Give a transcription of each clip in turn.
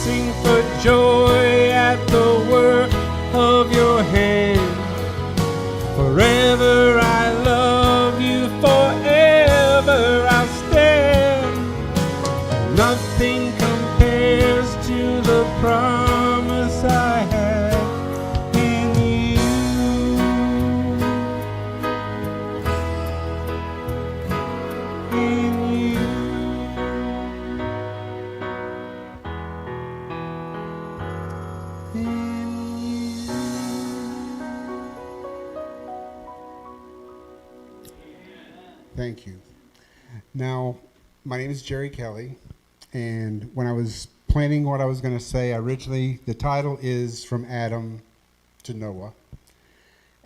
sing for joy at the work of your hand. Forever I love you, forever I'll stand. Nothing compares to the promise I have in you. In you. Thank you. Now, my name is Jerry Kelly, and when I was planning what I was going to say, originally the title is From Adam to Noah,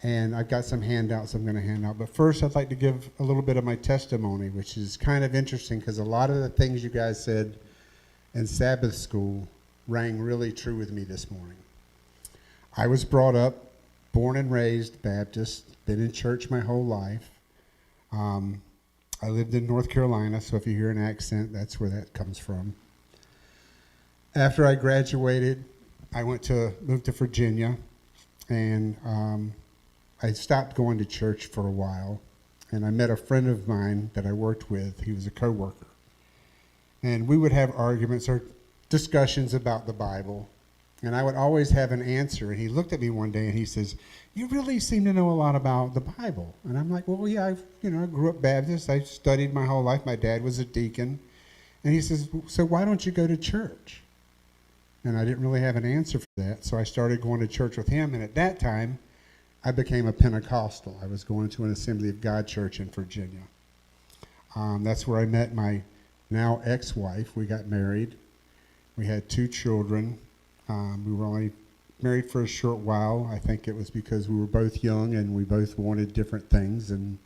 and I've got some handouts I'm going to hand out. But first, I'd like to give a little bit of my testimony, which is kind of interesting because a lot of the things you guys said in Sabbath school rang really true with me this morning. I was brought up, born and raised Baptist, been in church my whole life. I lived in North Carolina, so if you hear an accent, that's where that comes from. After I graduated, I moved to Virginia, and I stopped going to church for a while, and I met a friend of mine that I worked with. He was a coworker, and we would have arguments or discussions about the Bible, and I would always have an answer. And he looked at me one day and he says, "You really seem to know a lot about the Bible." And I'm like, "Well, yeah, I grew up Baptist. I studied my whole life. My dad was a deacon." And he says, "So why don't you go to church?" And I didn't really have an answer for that, so I started going to church with him. And at that time, I became a Pentecostal. I was going to an Assembly of God church in Virginia. That's where I met my now ex-wife. We got married. We had 2 children. We were only married for a short while. I think it was because we were both young and we both wanted different things. And